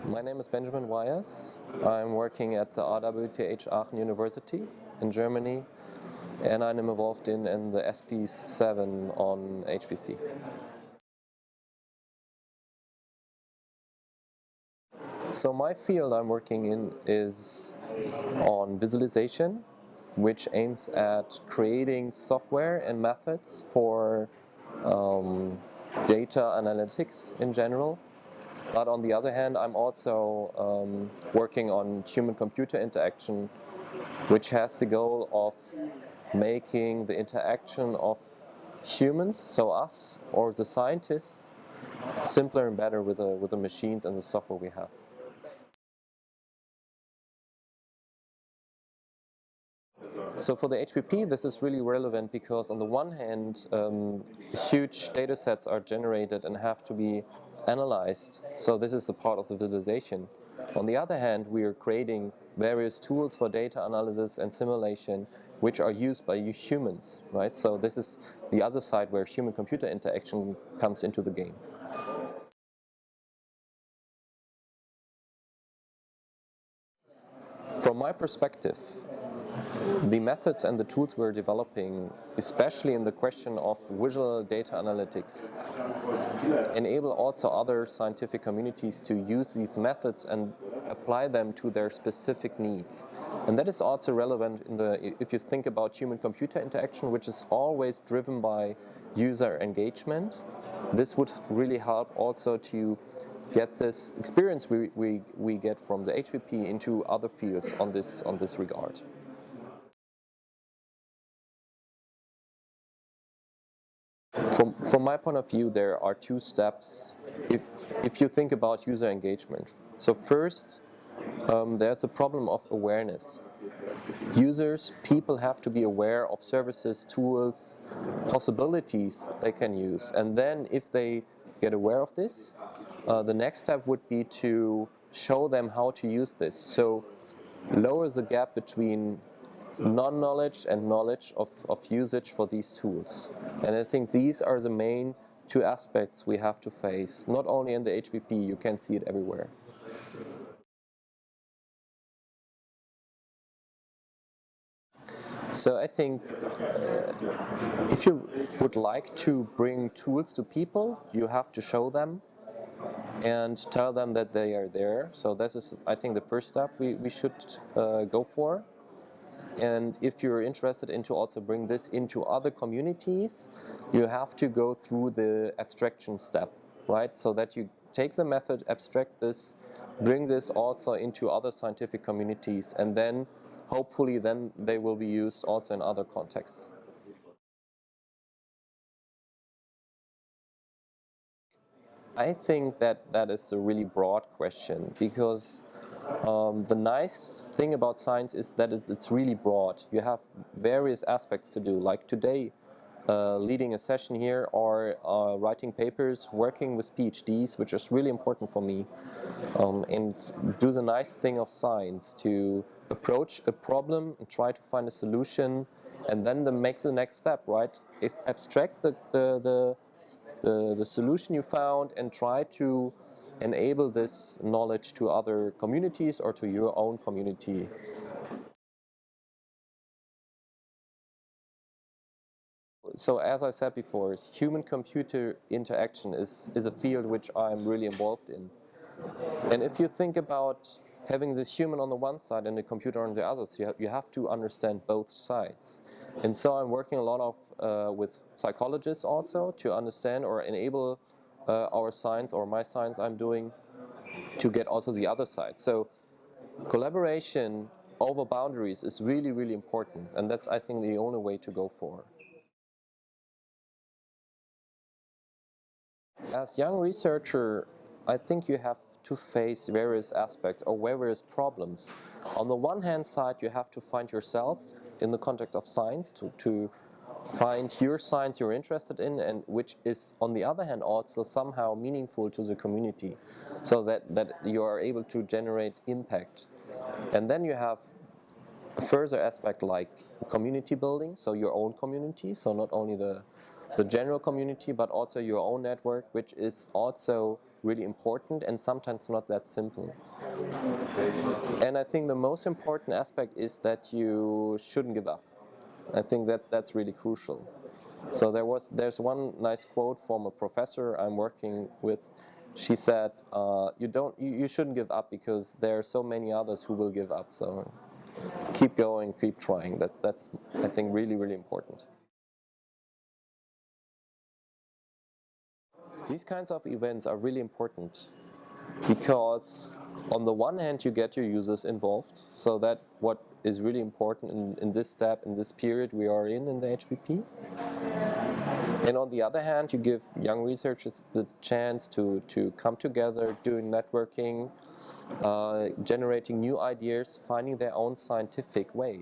My name is Benjamin Weyers. I'm working at the RWTH Aachen University in Germany, and I'm involved in the SP7 on HPC. So my field I'm working in is on visualization, which aims at creating software and methods for data analytics in general. But on the other hand, I'm also working on human-computer interaction, which has the goal of making the interaction of humans, so us or the scientists, simpler and better with the machines and the software we have. So for the HPP, this is really relevant because on the one hand, huge data sets are generated and have to be analyzed. So this is a part of the visualization. On the other hand, we are creating various tools for data analysis and simulation, which are used by humans, right? So this is the other side where human-computer interaction comes into the game. From my perspective, the methods and the tools we're developing, especially in the question of visual data analytics, enable also other scientific communities to use these methods and apply them to their specific needs. And that is also relevant if you think about human-computer interaction, which is always driven by user engagement. This would really help also to get this experience we get from the HPP into other fields on this regard. From my point of view, there are two steps if you think about user engagement. So first, there's a problem of awareness. People have to be aware of services, tools, possibilities they can use. And then if they get aware of this, the next step would be to show them how to use this. So lower the gap between non-knowledge and knowledge of usage for these tools. And I think these are the main two aspects we have to face, not only in the HPP, you can see it everywhere. So I think if you would like to bring tools to people, you have to show them and tell them that they are there. So this is, I think, the first step we should go for. And if you're interested in to also bring this into other communities, you have to go through the abstraction step, right? So that you take the method, abstract this, bring this also into other scientific communities, and then hopefully then they will be used also in other contexts. I think that is a really broad question because the nice thing about science is that it's really broad. You have various aspects to do, like today, leading a session here or writing papers, working with PhDs, which is really important for me, and do the nice thing of science to approach a problem and try to find a solution, and then makes the next step, right? Abstract the solution you found and try to enable this knowledge to other communities or to your own community. So as I said before, human-computer interaction is a field which I'm really involved in. And if you think about having this human on the one side and the computer on the other, so you have to understand both sides. And so I'm working a lot of with psychologists also to understand or enable our science or my science I'm doing to get also the other side. So collaboration over boundaries is really, really important, and that's, I think, the only way to go for. As young researcher, I think you have to face various aspects or various problems. On the one hand side, you have to find yourself in the context of science to find your science you're interested in, and which is on the other hand also somehow meaningful to the community, so that you are able to generate impact. And then you have a further aspect like community building, so your own community, so not only the general community but also your own network, which is also really important and sometimes not that simple. And I think the most important aspect is that you shouldn't give up. I think that that's really crucial. So there's one nice quote from a professor I'm working with. She said, you shouldn't give up because there are so many others who will give up. So keep going, keep trying. That's I think really, really important. These kinds of events are really important because on the one hand you get your users involved, so that what is really important in this step, in this period we are in the HPP. And on the other hand, you give young researchers the chance to come together, doing networking, generating new ideas, finding their own scientific way.